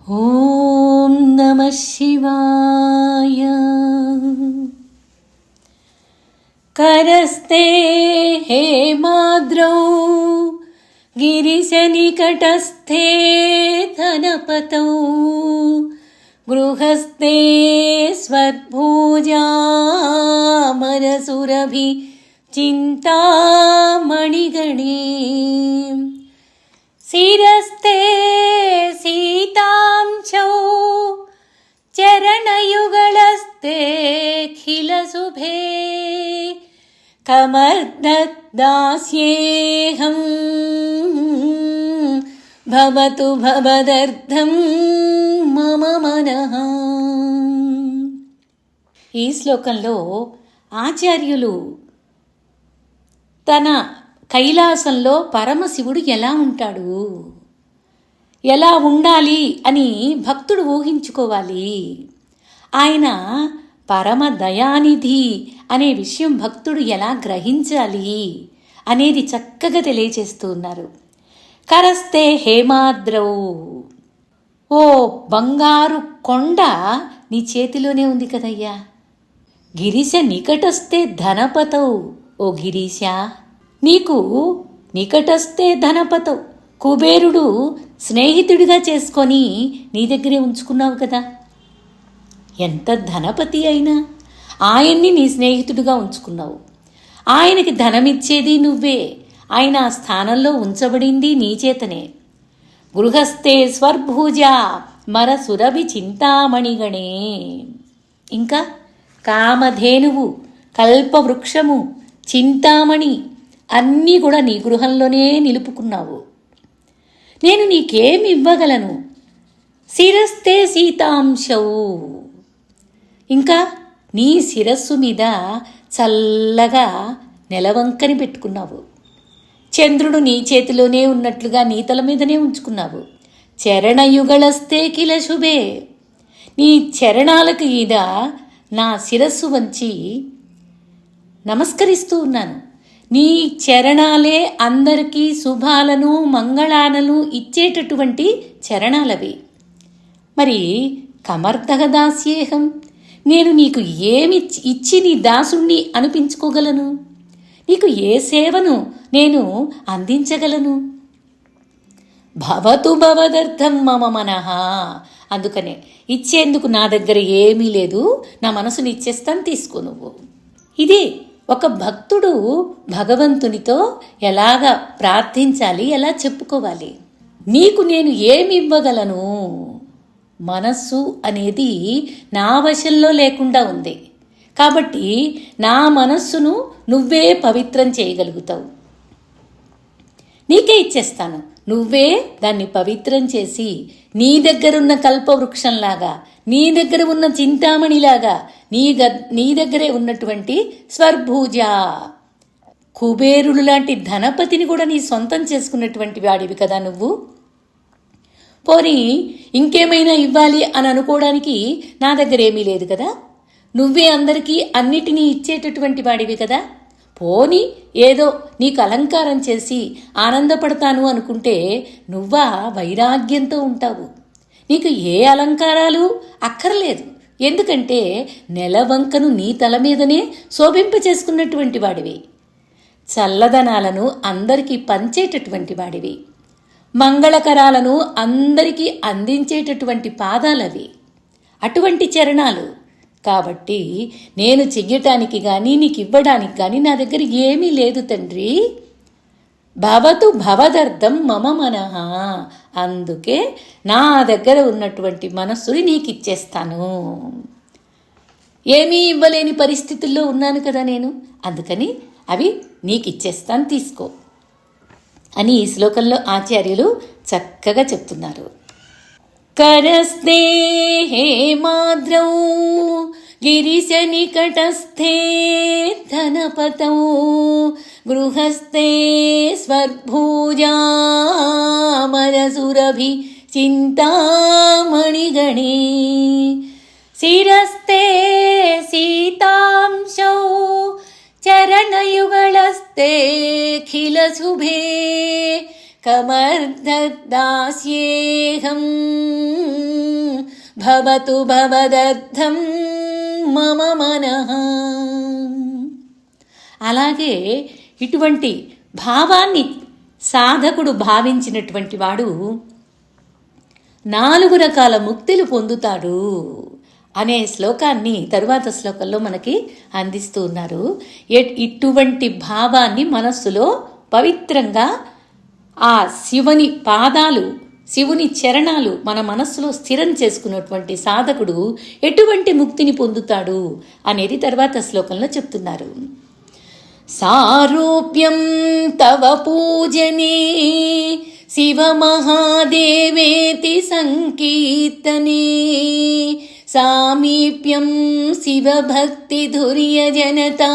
ఓం నమః శివాయ. కరస్తే హేమాద్రౌ గిరిశనికటస్థే ధనపతౌ గృహస్థే స్వర్భుజామరసురభి చింతామణిగణే శిరస్తే సీతాంశౌ చరణయుగళస్తే ఖిలశుభే కమర్దదాస్యేహం భవతు భవదర్థం మమ మనః. ఈ శ్లోకంలో ఆచార్యులు తన కైలాసంలో పరమశివుడు ఎలా ఉంటాడు, ఎలా ఉండాలి అని భక్తుడు ఊహించుకోవాలి. ఆయన పరమ దయానిధి అనే విషయం భక్తుడు ఎలా గ్రహించాలి అనేది చక్కగా తెలియజేస్తూ ఉన్నారు. కరస్తే హేమాద్రౌ, ఓ బంగారు కొండ నీ చేతిలోనే ఉంది కదయ్యా. గిరీశ నికటస్తే ధనపతౌ, ఓ గిరీశ నీకు నికటస్తే ధనపతౌ, కుబేరుడు స్నేహితుడిగా చేసుకొని నీ దగ్గరే ఉంచుకున్నావు కదా. ఎంత ధనపతి అయినా ఆయన్ని నీ స్నేహితుడిగా ఉంచుకున్నావు. ఆయనకి ధనమిచ్చేది నువ్వే, ఆయన ఆ స్థానంలో ఉంచబడింది నీ చేతనే. గృహస్థే స్వర్భూజ మర సురభి చింతామణిగణే. ఇంకా కామధేనువు, కల్పవృక్షము, చింతామణి అన్నీ కూడా నీ గృహంలోనే నిలుపుకున్నావు. నేను నీకేమి ఇవ్వగలను? శిరస్తే సీతాంశవు, ఇంకా నీ శిరస్సు మీద చల్లగా నెలవంకని పెట్టుకున్నావు. చంద్రుడు నీ చేతిలోనే ఉన్నట్లుగా నీ తల మీదనే ఉంచుకున్నావు. చరణయుగళస్తే కిల శుభే, నీ చరణాలకు ఈద నా శిరస్సు వంచి నమస్కరిస్తూ ఉన్నాను. నీ చరణాలే అందరికీ శుభాలను మంగళాలను ఇచ్చేటటువంటి చరణాలవి. మరి కమర్దగదాస్యేహం, నేను నీకు ఏమి ఇచ్చి నీ దాసుణ్ణి అనిపించుకోగలను? నీకు ఏ సేవను నేను అందించగలను? భవతు భవదర్థం మమ మనః, అందుకనే ఇచ్చేందుకు నా దగ్గర ఏమీ లేదు, నా మనసుని ఇచ్చేస్తాను, తీసుకో నువ్వు. ఇది ఒక భక్తుడు భగవంతునితో ఎలాగ ప్రార్థించాలి, ఎలా చెప్పుకోవాలి. నీకు నేను ఏమి ఇవ్వగలను? మనస్సు అనేది నా వశంలో లేకుండా ఉంది కాబట్టి నా మనస్సును నువ్వే పవిత్రం చేయగలుగుతావు. నీకే ఇచ్చేస్తాను, నువ్వే దాన్ని పవిత్రం చేసి నీ దగ్గరున్న కల్పవృక్షంలాగా, నీ దగ్గర ఉన్న చింతామణిలాగా, నీ దగ్గరే ఉన్నటువంటి స్వర్భూజ కుబేరులు లాంటి ధనపతిని కూడా నీ సొంతం చేసుకున్నటువంటి వాడివి కదా నువ్వు. పోనీ ఇంకేమైనా ఇవ్వాలి అని అనుకోవడానికి నా దగ్గర ఏమీ లేదు కదా. నువ్వే అందరికీ అన్నిటినీ ఇచ్చేటటువంటి వాడివి కదా. పోనీ ఏదో నీకు అలంకారం చేసి ఆనందపడతాను అనుకుంటే నువ్వా వైరాగ్యంతో ఉంటావు. నీకు ఏ అలంకారాలు అక్కర్లేదు, ఎందుకంటే నెలవంకను నీ తల మీదనే శోభింప చేసుకున్నటువంటి వాడివి. చల్లదనాలను అందరికీ పంచేటటువంటి వాడివి. మంగళకరాలను అందరికీ అందించేటటువంటి పాదాలవి, అటువంటి చరణాలు. కాబట్టి నేను చెయ్యటానికి కానీ నీకు ఇవ్వడానికి కానీ నా దగ్గర ఏమీ లేదు తండ్రి. భవతు భవదర్థం మమ మనః, అందుకే నా దగ్గర ఉన్నటువంటి మనస్సుని నీకు ఇచ్చేస్తాను. ఏమీ ఇవ్వలేని పరిస్థితుల్లో ఉన్నాను కదా నేను, అందుకని అవి నీకు ఇచ్చేస్తాను, తీసుకో అని ఈ శ్లోకంలో ఆచార్యులు చక్కగా చెప్తున్నారు. కరస్తే హేమాద్రౌ గిరిశ నికటస్థే ధనపతౌ గృహస్థే స్వర్భుజామరసురభి చింతామణిగణే శిరస్తే సీతాంశౌ చరణయుగళస్తే ఖిలశుభే కమర్దదాస్యేహం భవతు భవదర్థం మమ మనః. అలాగే ఇటువంటి భావాన్ని సాధకుడు భావించినటువంటి వాడు 4 రకాల ముక్తులు పొందుతాడు అనే శ్లోకాన్ని తరువాత శ్లోకంలో మనకి అందిస్తూ ఉన్నారు. ఇటువంటి భావాన్ని మనస్సులో పవిత్రంగా ఆ శివుని పాదాలు, శివుని చరణాలు మన మనస్సులో స్థిరం చేసుకున్నటువంటి సాధకుడు ఎటువంటి ముక్తిని పొందుతాడు అనేది తర్వాత శ్లోకంలో చెప్తున్నారు. సారూప్యం తవ పూజనే శివ మహాదేవేతి సంకీర్తనే సామీప్యం శివ భక్తి ధుర్య జనతా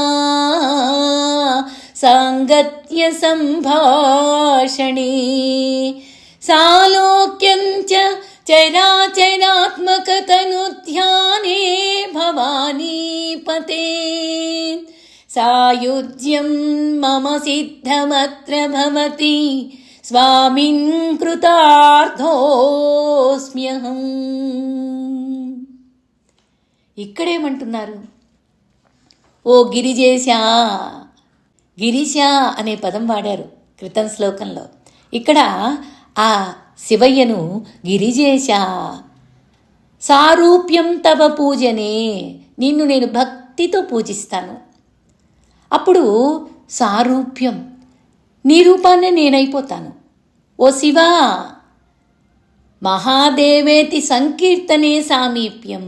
సాంగత్య సంభాషణే సాలోక్యం చ చరాచరాత్మక తను ధ్యానే భవానీపతే సాయుజ్యం మమ సిద్ధమత్ర భవతి స్వామిన్ కృతార్థోస్మ్యహం. ఇక్కడేమంటున్నారు? ఓ గిరిజేశా, గిరీశ అనే పదం వాడారు క్రితం శ్లోకంలో. ఇక్కడ ఆ శివయ్యను గిరిజేశ, సారూప్యం తవ పూజనే, నిన్ను నేను భక్తితో పూజిస్తాను. అప్పుడు సారూప్యం, నీ రూపాన్నే నేనైపోతాను. ఓ శివా, మహాదేవేతి సంకీర్తనే సామీప్యం,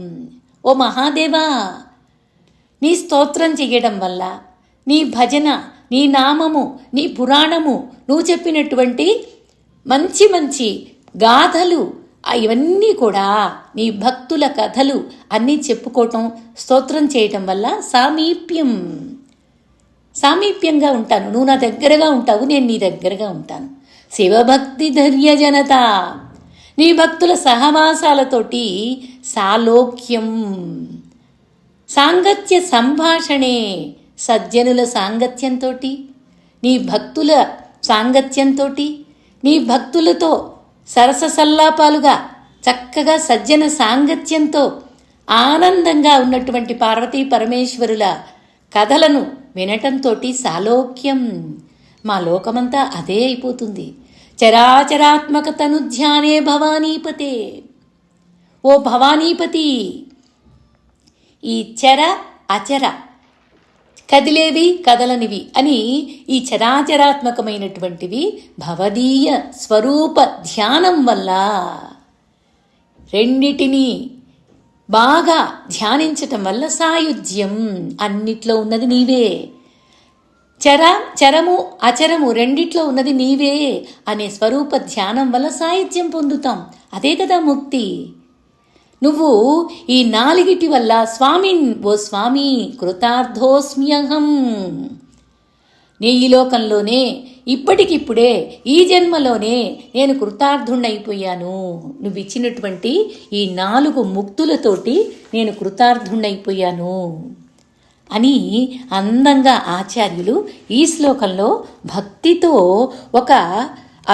ఓ మహాదేవా, నీ స్తోత్రం చెయ్యడం వల్ల, నీ భజన, నీ నామము, నీ పురాణము, నువ్వు చెప్పినటువంటి మంచి మంచి గాథలు, ఇవన్నీ కూడా నీ భక్తుల కథలు అన్నీ చెప్పుకోవటం, స్తోత్రం చేయటం వల్ల సామీప్యం, సామీప్యంగా ఉంటాను. నువ్వు నా దగ్గరగా ఉంటావు, నేను నీ దగ్గరగా ఉంటాను. శివభక్తి ధైర్య జనత, నీ భక్తుల సహవాసాలతోటి సాలోక్యం, సాంగత్య సంభాషణే, సజ్జనుల సాంగత్యంతో, నీ భక్తుల సాంగత్యంతో, నీ భక్తులతో సరస సల్లాపాలుగా చక్కగా సజ్జన సాంగత్యంతో ఆనందంగా ఉన్నటువంటి పార్వతీ పరమేశ్వరుల కథలను వినటంతో సాలోక్యం, మా లోకమంతా అదే అయిపోతుంది. చరాచరాత్మక తను ధ్యానే భవానీపతే, ఓ భవానీపతి, ఈ చర అచర, కదిలేవి కదలనివి అని ఈ చరాచరాత్మకమైనటువంటివి భవదీయ స్వరూప ధ్యానం వల్ల, రెండిటినీ బాగా ధ్యానించటం వల్ల సాయుధ్యం, అన్నిట్లో ఉన్నది నీవే, చరము అచరము రెండిట్లో ఉన్నది నీవే అనే స్వరూప ధ్యానం వల్ల సాయుధ్యం పొందుతాం. అదే కదా ముక్తి. నువ్వు ఈ 4 వల్ల స్వామిన్, ఓ స్వామి, కృతార్థోస్మ్యహం, నీ ఈ లోకంలోనే ఇప్పటికిప్పుడే ఈ జన్మలోనే నేను కృతార్థుణ్ణైపోయాను. నువ్వు ఇచ్చినటువంటి ఈ 4 ముక్తులతోటి నేను కృతార్థుణ్ణైపోయాను అని అందంగా ఆచార్యులు ఈ శ్లోకంలో భక్తితో ఒక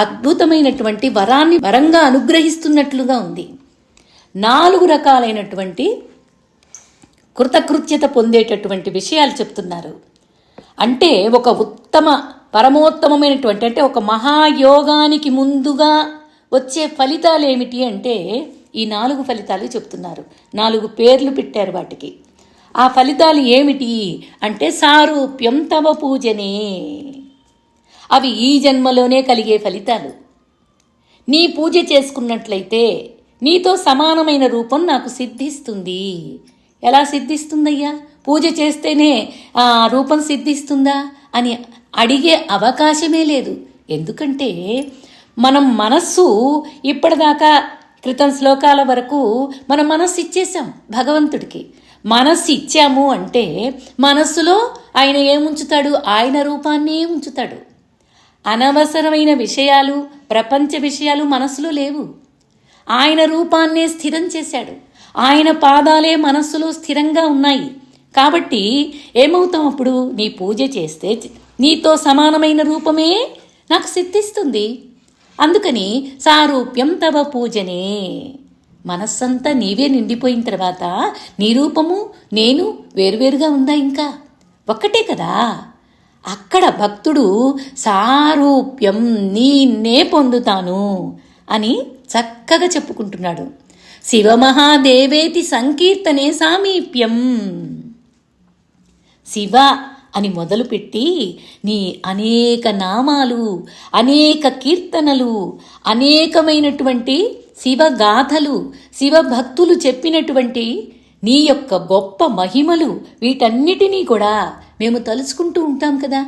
అద్భుతమైనటువంటి వరంగా అనుగ్రహిస్తున్నట్లుగా ఉంది. 4 రకాలైనటువంటి కృతకృత్యత పొందేటటువంటి విషయాలు చెప్తున్నారు. అంటే ఒక ఉత్తమ పరమోత్తమమైనటువంటి, అంటే ఒక మహాయోగానికి ముందుగా వచ్చే ఫలితాలు ఏమిటి అంటే ఈ 4 ఫలితాలు చెప్తున్నారు. 4 పేర్లు పెట్టారు వాటికి. ఆ ఫలితాలు ఏమిటి అంటే సారూప్యం తవ పూజనే, అవి ఈ జన్మలోనే కలిగే ఫలితాలు. నీ పూజ చేసుకున్నట్లయితే నీతో సమానమైన రూపం నాకు సిద్ధిస్తుంది. ఎలా సిద్ధిస్తుందయ్యా? పూజ చేస్తేనే ఆ రూపం సిద్ధిస్తుందా అని అడిగే అవకాశమే లేదు. ఎందుకంటే మనం మనస్సు ఇప్పటిదాకా క్రితం శ్లోకాల వరకు మనం మనస్సు ఇచ్చేసాం భగవంతుడికి. మనస్సు ఇచ్చాము అంటే మనస్సులో ఆయన ఏముంచుతాడు? ఆయన రూపాన్నే ఉంచుతాడు. అనవసరమైన విషయాలు, ప్రపంచ విషయాలు మనస్సులో లేవు. ఆయన రూపాన్నే స్థిరం చేశాడు. ఆయన పాదాలే మనస్సులో స్థిరంగా ఉన్నాయి. కాబట్టి ఏమవుతాం అప్పుడు? నీ పూజ చేస్తే నీతో సమానమైన రూపమే నాకు సిద్ధిస్తుంది. అందుకని సారూప్యం తవ పూజనే మనస్సంతా నీవే నిండిపోయిన తర్వాత నీ రూపము నేను వేరువేరుగా ఉందా? ఇంకా ఒక్కటే కదా. అక్కడ భక్తుడు సారూప్యం నీన్నే పొందుతాను అని చక్కగా చెప్పుకుంటున్నాడు. శివమహాదేవేతి సంకీర్తనే సామీప్యం. శివ అని మొదలుపెట్టి నీ అనేక నామాలు, అనేక కీర్తనలు, అనేకమైనటువంటి శివగాథలు, శివభక్తులు చెప్పినటువంటి నీ యొక్క గొప్ప మహిమలు, వీటన్నిటినీ కూడా మేము తలుచుకుంటూ ఉంటాం కదా,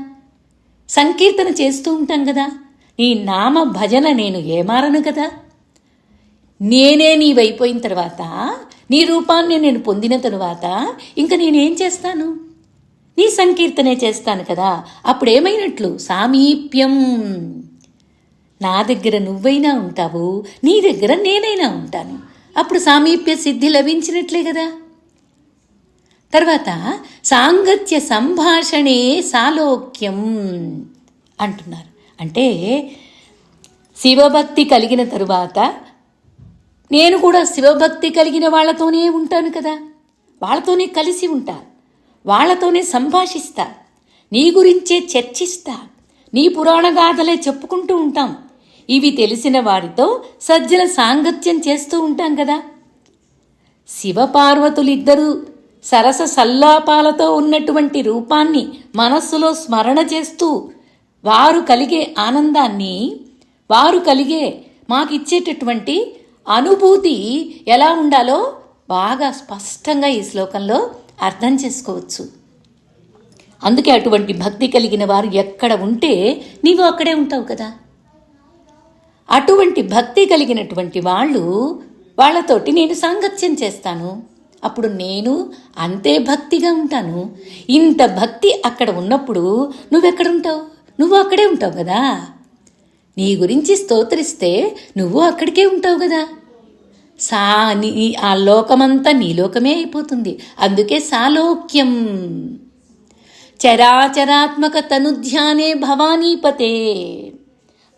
సంకీర్తన చేస్తూ ఉంటాం కదా. నీ నామ భజన నేను ఏమారను కదా. నేనే నీవైపోయిన తర్వాత, నీ రూపాన్ని నేను పొందిన తరువాత ఇంక నేనేం చేస్తాను? నీ సంకీర్తనే చేస్తాను కదా. అప్పుడేమైనట్లు? సామీప్యం. నా దగ్గర నువ్వైనా ఉంటావు, నీ దగ్గర నేనైనా ఉంటాను. అప్పుడు సామీప్య సిద్ధి లభించినట్లే కదా. తర్వాత సాంగత్య సంభాషణే సాలోక్యం అంటున్నారు. అంటే శివభక్తి కలిగిన తరువాత నేను కూడా శివభక్తి కలిగిన వాళ్ళతోనే ఉంటాను కదా, వాళ్ళతోనే కలిసి ఉంటా, వాళ్ళతోనే సంభాషిస్తా, నీ గురించే చర్చిస్తా, నీ పురాణ గాథలే చెప్పుకుంటూ ఉంటాం. ఇవి తెలిసిన వారితో సజ్జన సాంగత్యం చేస్తూ ఉంటాం కదా. శివపార్వతులిద్దరూ సరస సల్లాపాలతో ఉన్నటువంటి రూపాన్ని మనస్సులో స్మరణ చేస్తూ వారు కలిగే ఆనందాన్ని, వారు కలిగే మాకిచ్చేటటువంటి అనుభూతి ఎలా ఉండాలో బాగా స్పష్టంగా ఈ శ్లోకంలో అర్థం చేసుకోవచ్చు. అందుకే అటువంటి భక్తి కలిగిన వారు ఎక్కడ ఉంటే నీవు అక్కడే ఉంటావు కదా. అటువంటి భక్తి కలిగినటువంటి వాళ్ళతోటి నేను సాంగత్యం చేస్తాను. అప్పుడు నేను అంతే భక్తిగా ఉంటాను. ఇంత భక్తి అక్కడ ఉన్నప్పుడు నువ్వెక్కడుంటావు? నువ్వు అక్కడే ఉంటావు కదా. నీ గురించి స్తోత్రిస్తే నువ్వు అక్కడికే ఉంటావు కదా. ఆ లోకమంతా నీ లోకమే అయిపోతుంది. అందుకే సాలోక్యం. చరాచరాత్మక తనుధ్యానే భవానీపతే.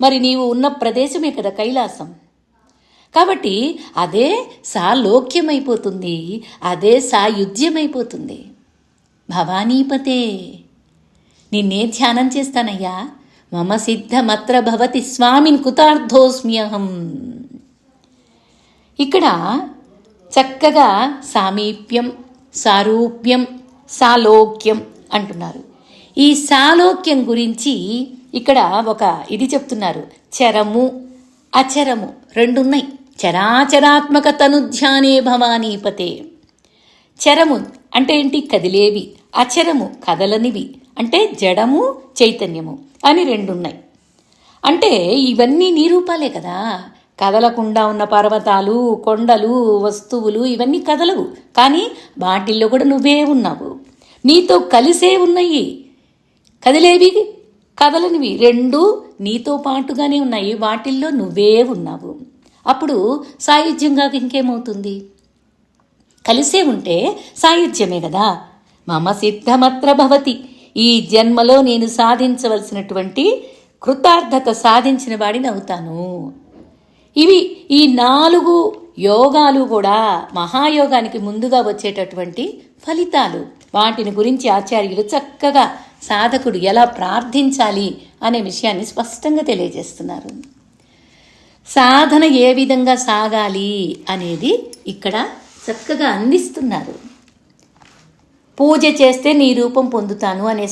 మరి నీవు ఉన్న ప్రదేశమే కదా కైలాసం. కాబట్టి అదే సాలోక్యమైపోతుంది, అదే సాయుధ్యమైపోతుంది. భవానీపతే, నిన్నే ధ్యానం చేస్తానయ్యా. మమ సిద్ధమత్ర భవతి స్వామిన్ కుతార్థోస్మ్యహం. ఇక్కడ చక్కగా సామీప్యం, సారూప్యం, సాలోక్యం అంటున్నారు. ఈ సాలోక్యం గురించి ఇక్కడ ఒక ఇది చెప్తున్నారు. చరము, అచరము రెండున్నాయి. చరాచరాత్మక తనుధ్యానే భవానీపతే. చరము అంటే ఏంటి? కదిలేవి. అచరము కదలనివి అంటే జడము, చైతన్యము అని రెండున్నాయి. అంటే ఇవన్నీ నీ రూపాలే కదా. కదలకుండా ఉన్న పర్వతాలు, కొండలు, వస్తువులు ఇవన్నీ కదలవు, కానీ వాటిల్లో కూడా నువ్వే ఉన్నావు. నీతో కలిసే ఉన్నాయి. కదిలేవి, కదలనివి రెండు నీతో పాటుగానే ఉన్నాయి. వాటిల్లో నువ్వే ఉన్నావు. అప్పుడు సాయుధ్యంగా ఇంకేమవుతుంది? కలిసే ఉంటే సాయుధ్యమే కదా. మమ సిద్ధమత్ర భవతి. ఈ జన్మలో నేను సాధించవలసినటువంటి కృతార్థత సాధించిన వాడిని అవుతాను. ఈ 4 యోగాలు కూడా మహాయోగానికి ముందుగా వచ్చేటటువంటి ఫలితాలు. వాటిని గురించి ఆచార్యులు చక్కగా సాధకుడు ఎలా ప్రార్థించాలి అనే విషయాన్ని స్పష్టంగా తెలియజేస్తున్నారు. సాధన ఏ విధంగా సాగాలి అనేది ఇక్కడ చక్కగా అందిస్తున్నారు. పూజ చేస్తే నీ రూపం పొందుతాను అనే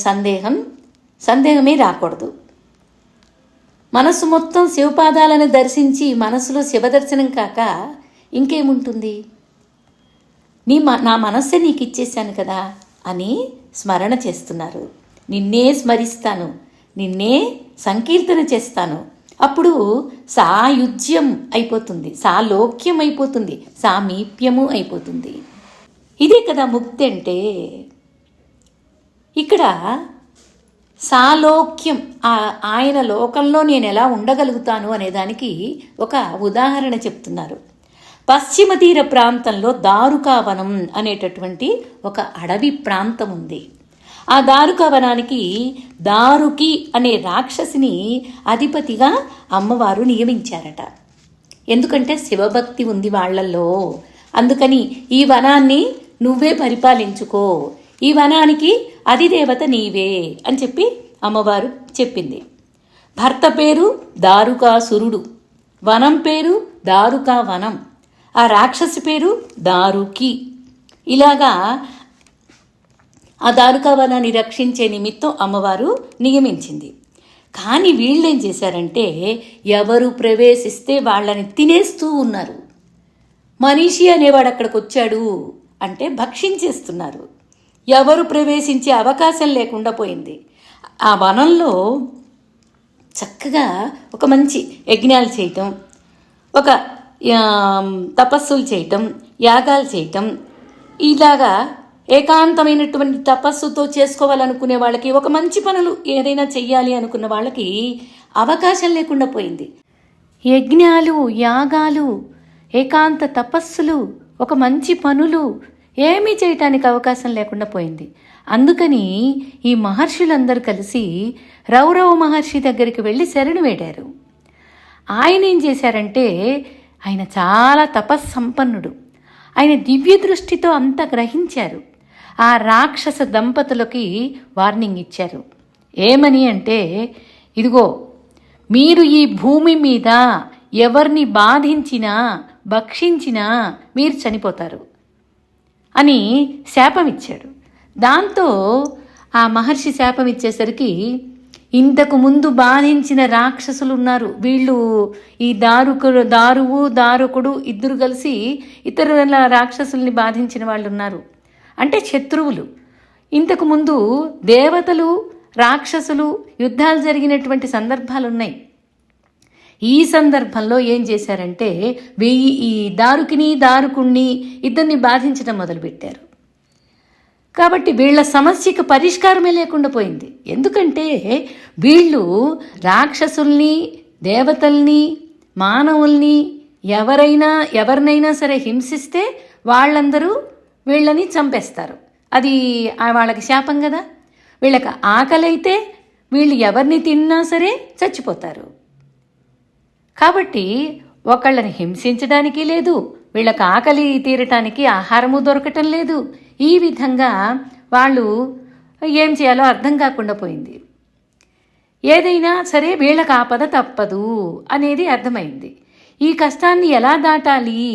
సందేహమే రాకూడదు. మనసు మొత్తం శివపాదాలను దర్శించి మనసులో శివదర్శనం కాక ఇంకేముంటుంది? నా మనస్సే నీకు ఇచ్చేశాను కదా అని స్మరణ చేస్తున్నారు. నిన్నే స్మరిస్తాను, నిన్నే సంకీర్తన చేస్తాను. అప్పుడు సాయుధ్యం అయిపోతుంది, సాలోక్యం అయిపోతుంది, సామీప్యము అయిపోతుంది. ఇదే కదా ముక్తి అంటే. ఇక్కడ సాలోక్యం, ఆయన లోకంలో నేను ఎలా ఉండగలుగుతాను అనేదానికి ఒక ఉదాహరణ చెప్తున్నారు. పశ్చిమ తీర ప్రాంతంలో దారుకావనం అనేటటువంటి ఒక అడవి ప్రాంతం ఉంది. ఆ దారుకావనానికి దారుకి అనే రాక్షసిని అధిపతిగా అమ్మవారు నియమించారట. ఎందుకంటే శివభక్తి ఉంది వాళ్ళల్లో. అందుకని ఈ వనాన్ని నువ్వే పరిపాలించుకో, ఈ వనానికి అధిదేవత నీవే అని చెప్పి అమ్మవారు చెప్పింది. భర్త పేరు దారుకాసురుడు, వనం పేరు దారుకా వనం, ఆ రాక్షసి పేరు దారుకి. ఇలాగా ఆ దారుకా వనాన్ని రక్షించే నిమిత్తం అమ్మవారు నియమించింది. కానీ వీళ్ళేం చేశారంటే ఎవరు ప్రవేశిస్తే వాళ్ళని తినేస్తూ ఉన్నారు. మనిషి అనేవాడు అక్కడికి వచ్చాడు అంటే భక్షించేస్తున్నారు. ఎవరు ప్రవేశించే అవకాశం లేకుండా పోయింది. ఆ వనంలో చక్కగా ఒక మంచి యజ్ఞాలు చేయటం, ఒక తపస్సులు చేయటం, యాగాలు చేయటం, ఇలాగా ఏకాంతమైనటువంటి తపస్సుతో చేసుకోవాలనుకునే వాళ్ళకి, ఒక మంచి పనులు ఏదైనా చెయ్యాలి అనుకున్న వాళ్ళకి అవకాశం లేకుండా పోయింది. యజ్ఞాలు, యాగాలు, ఏకాంత తపస్సులు, ఒక మంచి పనులు ఏమీ చేయటానికి అవకాశం లేకుండా పోయింది. అందుకని ఈ మహర్షులందరూ కలిసి రౌరవ మహర్షి దగ్గరికి వెళ్ళి శరణు వేడారు. ఆయన ఏం చేశారంటే ఆయన చాలా తపస్సంపన్నుడు. ఆయన దివ్య దృష్టితో అంతా గ్రహించారు. ఆ రాక్షస దంపతులకి వార్నింగ్ ఇచ్చారు. ఏమని అంటే, ఇదిగో మీరు ఈ భూమి మీద ఎవరిని బాధించినా భక్షించినా మీరు చనిపోతారు అని శాపం ఇచ్చాడు. దాంతో ఆ మహర్షి శాపం ఇచ్చేసరికి ఇంతకు ముందు బాధించిన రాక్షసులు ఉన్నారు, వీళ్ళు ఈ దారుకుడు ఇద్దరు కలిసి ఇతరుల రాక్షసుల్ని బాధించిన వాళ్ళు ఉన్నారు. అంటే శత్రువులు. ఇంతకు ముందు దేవతలు రాక్షసులు యుద్ధాలు జరిగినటువంటి సందర్భాలు ఉన్నాయి. ఈ సందర్భంలో ఏం చేశారంటే ఈ దారుకుణ్ణి ఇద్దరిని బాధించడం మొదలుపెట్టారు. కాబట్టి వీళ్ళ సమస్యకు పరిష్కారమే లేకుండా పోయింది. ఎందుకంటే వీళ్ళు రాక్షసుల్ని, దేవతల్ని, మానవుల్ని ఎవరినైనా సరే హింసిస్తే వాళ్ళందరూ వీళ్ళని చంపేస్తారు. అది వాళ్ళకి శాపం కదా. వీళ్ళకి ఆకలి అయితే వీళ్ళు ఎవరిని తిన్నా సరే చచ్చిపోతారు. కాబట్టి ఒకళ్ళని హింసించడానికి లేదు, వీళ్ళకి ఆకలి తీరటానికి ఆహారము దొరకటం లేదు. ఈ విధంగా వాళ్ళు ఏం చేయాలో అర్థం కాకుండా పోయింది. ఏదైనా సరే వీళ్ళకి ఆపద తప్పదు అనేది అర్థమైంది. ఈ కష్టాన్ని ఎలా దాటాలి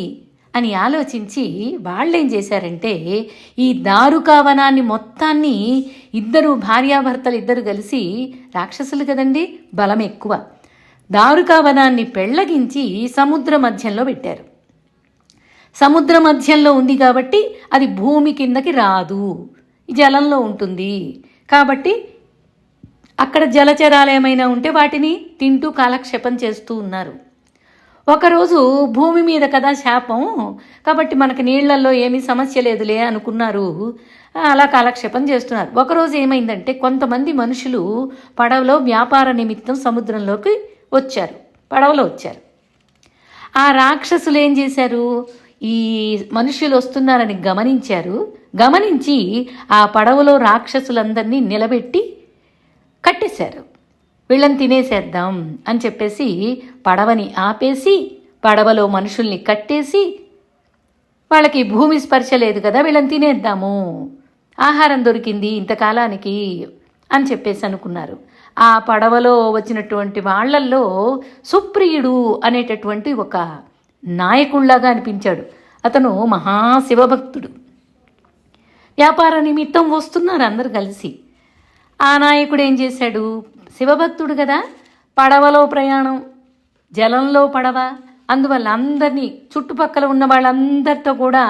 అని ఆలోచించి వాళ్ళేం చేశారంటే ఈ దారుకావనాన్ని మొత్తాన్ని భార్యాభర్తలు ఇద్దరు కలిసి, రాక్షసులు కదండి, బలం ఎక్కువ, దారుకావనాన్ని పెళ్లగించి సముద్ర మధ్యంలో పెట్టారు. సముద్ర మధ్యంలో ఉంది కాబట్టి అది భూమి కిందకి రాదు, జలంలో ఉంటుంది. కాబట్టి అక్కడ జలచరాలు ఏమైనా ఉంటే వాటిని తింటూ కాలక్షేపం చేస్తూ ఉన్నారు. ఒకరోజు భూమి మీద కదా శాపం, కాబట్టి మనకి నీళ్లలో ఏమీ సమస్య లేదులే అనుకున్నారు. అలా కాలక్షేపం చేస్తున్నారు. ఒకరోజు ఏమైందంటే కొంతమంది మనుషులు పడవలో వ్యాపార నిమిత్తం సముద్రంలోకి వచ్చారు, పడవలో వచ్చారు. ఆ రాక్షసులు ఏం చేశారు, ఈ మనుషులు వస్తున్నారని గమనించి ఆ పడవలో రాక్షసులందరినీ నిలబెట్టి కట్టేశారు. వీళ్ళని తినేసేద్దాం అని చెప్పేసి పడవని ఆపేసి పడవలో మనుషుల్ని కట్టేసి, వాళ్ళకి భూమి స్పర్శ లేదు కదా, వీళ్ళని తినేద్దాము, ఆహారం దొరికింది ఇంతకాలానికి అని చెప్పేసి అనుకున్నారు. ఆ పడవలో వచ్చినటువంటి వాళ్ళల్లో సుప్రియుడు అనేటటువంటి ఒక నాయకుళ్లాగా అనిపించాడు. అతను మహాశివభక్తుడు. వ్యాపార నిమిత్తం వస్తున్నారు అందరు కలిసి. ఆ నాయకుడు ఏం చేశాడు, శివభక్తుడు కదా, పడవలో ప్రయాణం, జలంలో పడవ, అందువల్ల అందరినీ చుట్టుపక్కల ఉన్న వాళ్ళందరితో కూడా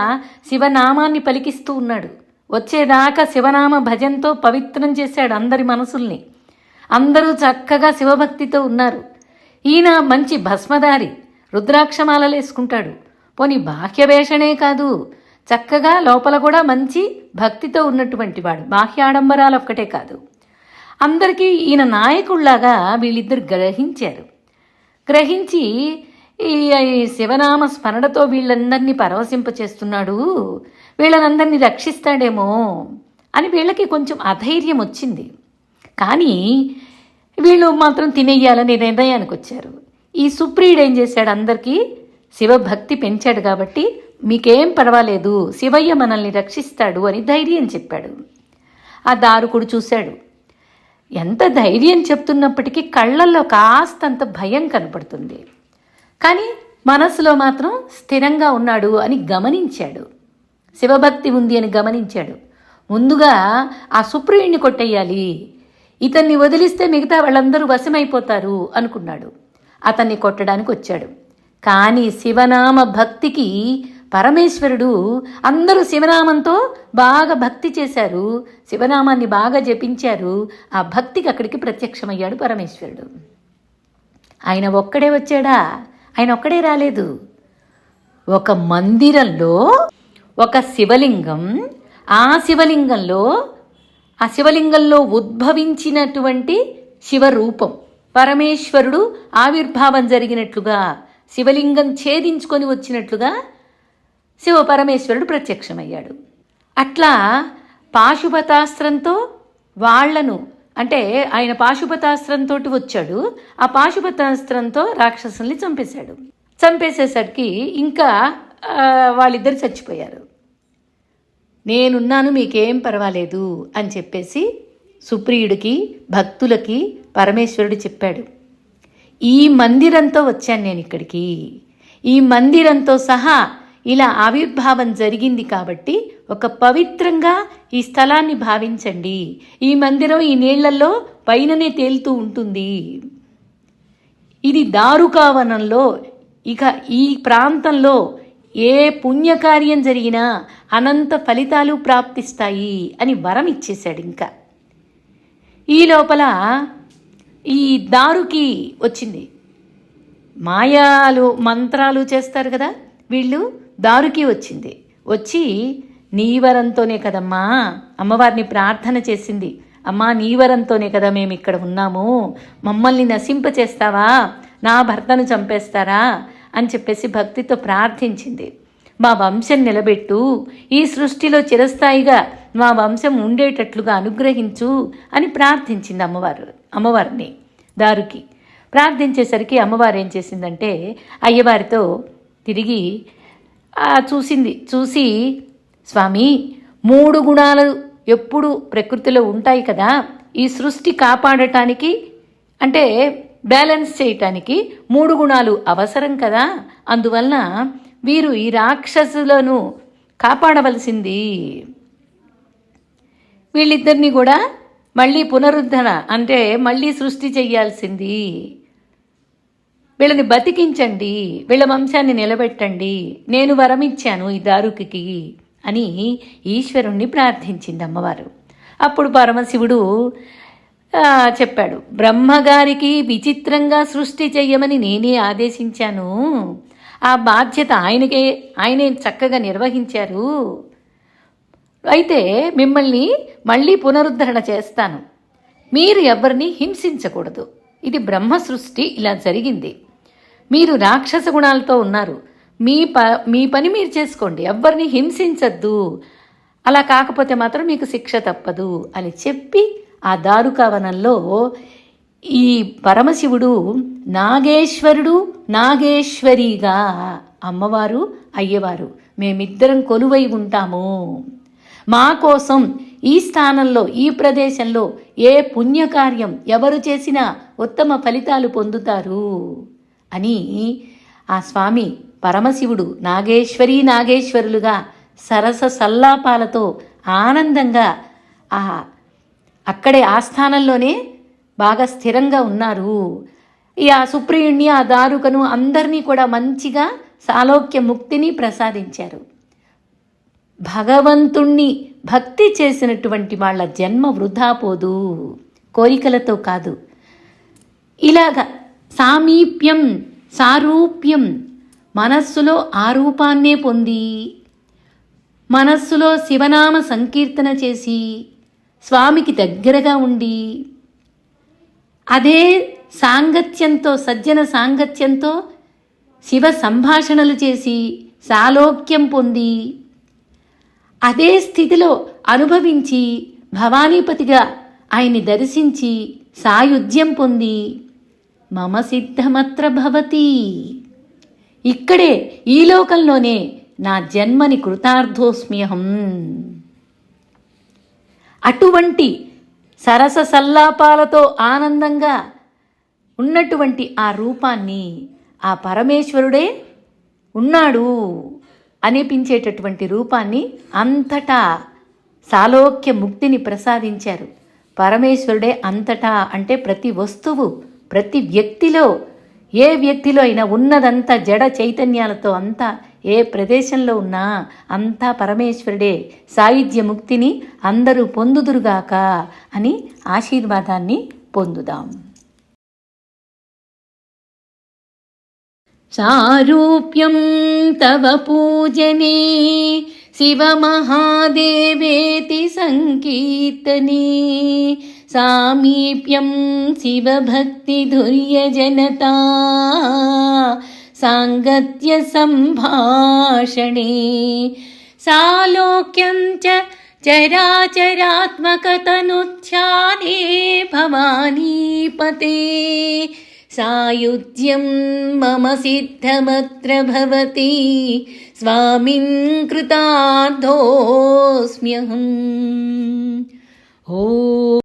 శివనామాన్ని పలికిస్తూ ఉన్నాడు. వచ్చేదాకా శివనామ భజంతో పవిత్రం చేశాడు అందరి మనసుల్ని. అందరూ చక్కగా శివభక్తితో ఉన్నారు. ఈయన మంచి భస్మధారి, రుద్రాక్షమాలలు వేసుకుంటాడు. పోనీ బాహ్య వేషణే కాదు, చక్కగా లోపల కూడా మంచి భక్తితో ఉన్నటువంటి వాడు. బాహ్య ఆడంబరాలు ఒక్కటే కాదు. అందరికీ ఈయన నాయకుళ్లాగా వీళ్ళిద్దరు గ్రహించి ఈ శివనామ స్మరణతో వీళ్ళందరినీ పరవశింపచేస్తున్నాడు, వీళ్ళనందరినీ రక్షిస్తాడేమో అని వీళ్ళకి కొంచెం అధైర్యం వచ్చింది. కానీ వీళ్ళు మాత్రం తినేయాలని నిర్ణయానికి వచ్చారు. ఈ సుప్రియుడు ఏం చేశాడు, అందరికీ శివభక్తి పెంచాడు కాబట్టి మీకేం పర్వాలేదు, శివయ్య మనల్ని రక్షిస్తాడు అని ధైర్యం చెప్పాడు. ఆ దారుకుడు చూశాడు. ఎంత ధైర్యం చెప్తున్నప్పటికీ కళ్ళల్లో కాస్తంత భయం కనపడుతుంది. కానీ మనసులో మాత్రం స్థిరంగా ఉన్నాడు అని గమనించాడు. శివభక్తి ఉంది అని గమనించాడు. ముందుగా ఆ సుప్రియుణ్ణి కొట్టేయాలి, ఇతన్ని వదిలిస్తే మిగతా వాళ్ళందరూ వశమైపోతారు అనుకున్నాడు. అతన్ని కొట్టడానికి వచ్చాడు. కానీ శివనామ భక్తికి పరమేశ్వరుడు, అందరూ శివనామంతో బాగా భక్తి చేశారు, శివనామాన్ని బాగా జపించారు. ఆ భక్తికి అక్కడికి ప్రత్యక్షమయ్యాడు పరమేశ్వరుడు. ఆయన ఒక్కడే వచ్చాడా? ఆయన ఒక్కడే రాలేదు. ఒక మందిరంలో ఒక శివలింగం, ఆ శివలింగంలో ఉద్భవించినటువంటి శివరూపం, పరమేశ్వరుడు ఆవిర్భావం జరిగినట్లుగా, శివలింగం ఛేదించుకొని వచ్చినట్లుగా శివపరమేశ్వరుడు ప్రత్యక్షమయ్యాడు. అట్లా పాశుపతాస్త్రంతో వాళ్లను, అంటే ఆయన పాశుపతాస్త్రంతో వచ్చాడు, ఆ పాశుపతాస్త్రంతో రాక్షసుల్ని చంపేశాడు. చంపేసేసరికి ఇంకా వాళ్ళిద్దరు చచ్చిపోయారు. నేనున్నాను, మీకేం పర్వాలేదు అని చెప్పేసి సుప్రియుడికి, భక్తులకి పరమేశ్వరుడు చెప్పాడు. ఈ మందిరంతో వచ్చాను నేను ఇక్కడికి, ఈ మందిరంతో సహా ఇలా ఆవిర్భావం జరిగింది కాబట్టి ఒక పవిత్రంగా ఈ స్థలాన్ని భావించండి. ఈ మందిరం ఈ నీళ్లలో పైననే తేలుతూ ఉంటుంది. ఇది దారుకావనంలో, ఇక ఈ ప్రాంతంలో ఏ పుణ్యకార్యం జరిగినా అనంత ఫలితాలు ప్రాప్తిస్తాయి అని వరం ఇచ్చేశాడు. ఇంకా ఈ లోపల ఈ దారుకి వచ్చింది. మాయాలు మంత్రాలు చేస్తారు కదా వీళ్ళు, దారుకి వచ్చింది. వచ్చి నీ వరంతోనే కదమ్మా, అమ్మవారిని ప్రార్థన చేసింది. అమ్మా, నీ వరంతోనే కదా మేము ఇక్కడ ఉన్నాము, మమ్మల్ని నశింపచేస్తావా, నా భర్తను చంపేస్తారా అని చెప్పేసి భక్తితో ప్రార్థించింది. మా వంశం నిలబెట్టు, ఈ సృష్టిలో చిరస్థాయిగా మా వంశం ఉండేటట్లుగా అనుగ్రహించు అని ప్రార్థించింది అమ్మవారిని దారుకి. ప్రార్థించేసరికి అమ్మవారు ఏం చేసిందంటే అయ్యవారితో తిరిగి చూసి, స్వామి, 3 గుణాలు ఎప్పుడు ప్రకృతిలో ఉంటాయి కదా, ఈ సృష్టి కాపాడటానికి, అంటే బ్యాలెన్స్ చేయటానికి 3 గుణాలు అవసరం కదా, అందువలన వీరు ఈ రాక్షసులను కాపాడవలసింది. వీళ్ళిద్దరినీ కూడా మళ్ళీ పునరుద్ధరణ, అంటే మళ్ళీ సృష్టి చెయ్యాల్సింది. వీళ్ళని బతికించండి, వీళ్ళ వంశాన్ని నిలబెట్టండి, నేను వరమిచ్చాను ఈ దారుకి అని ఈశ్వరుణ్ణి ప్రార్థించింది అమ్మవారు. అప్పుడు పరమశివుడు చెప్పాడు, బ్రహ్మగారికి విచిత్రంగా సృష్టి చెయ్యమని నేనే ఆదేశించాను, ఆ బాధ్యత ఆయనే చక్కగా నిర్వహించారు. అయితే మిమ్మల్ని మళ్ళీ పునరుద్ధరణ చేస్తాను, మీరు ఎవరిని హింసించకూడదు, ఇది బ్రహ్మ సృష్టి, ఇలా జరిగింది. మీరు రాక్షస గుణాలతో ఉన్నారు, మీ పని మీరు చేసుకోండి, ఎవ్వరిని హింసించద్దు, అలా కాకపోతే మాత్రం మీకు శిక్ష తప్పదు అని చెప్పి ఆ దారుకావనంలో ఈ పరమశివుడు నాగేశ్వరుడు, నాగేశ్వరిగా, అమ్మవారు అయ్యవారు మేమిద్దరం కొలువై ఉంటాము, మా కోసం ఈ స్థానంలో, ఈ ప్రదేశంలో ఏ పుణ్యకార్యం ఎవరు చేసినా ఉత్తమ ఫలితాలు పొందుతారు అని ఆ స్వామి పరమశివుడు నాగేశ్వరులుగా సరస సల్లాపాలతో ఆనందంగా అక్కడే ఆ స్థానంలోనే బాగా స్థిరంగా ఉన్నారు. ఆ సుప్రియుణ్ణి, ఆ దారుకను అందరినీ కూడా మంచిగా సాలోక్య ముక్తిని ప్రసాదించారు. భగవంతుణ్ణి భక్తి చేసినటువంటి వాళ్ళ జన్మ వృధా పోదు, కోరికలతో కాదు. ఇలాగా సామీప్యం, సారూప్యం, మనస్సులో ఆ రూపాన్నే పొంది, మనస్సులో శివనామ సంకీర్తన చేసి, స్వామికి దగ్గరగా ఉండి, అదే సాంగత్యంతో, సజ్జన సాంగత్యంతో శివ సంభాషణలు చేసి సాలోక్యం పొంది, అదే స్థితిలో అనుభవించి భవానీపతిగా ఆయన్ని దర్శించి సాయుధ్యం పొంది మమ సిద్ధమత్ర భవతి, ఇక్కడే ఈ లోకంలోనే నా జన్మని కృతార్థోస్మ్యహం. అటువంటి సరస సల్లాపాలతో ఆనందంగా ఉన్నటువంటి ఆ రూపాన్ని, ఆ పరమేశ్వరుడే ఉన్నాడు అనిపించేటటువంటి రూపాన్ని అంతటా సాలోక్య ముక్తిని ప్రసాదించారు. పరమేశ్వరుడే అంతటా అంటే ప్రతి వస్తువు, ప్రతి వ్యక్తిలో, ఏ వ్యక్తిలో అయినా ఉన్నదంతా జడ చైతన్యాలతో అంతా ఏ ప్రదేశంలో ఉన్నా అంతా పరమేశ్వరుడే. సాయుధ్య ముక్తిని అందరూ పొందుదురుగాక అని ఆశీర్వాదాన్ని పొందుదాం. సారూప్యం తవ పూజనే శివమహాదేవేతి సంకీర్తనే సామీప్యం శివభక్తిధుర్యజనతా సాంగత్య సంభాషణే సాలోక్యం చ చరాచరాత్మకతనుధ్యానే భవానీపతే సాయుధ్యం మమ సిద్ధమత్ర భవతి స్వామిన్ కృతార్థోస్మ్యహం. ఓ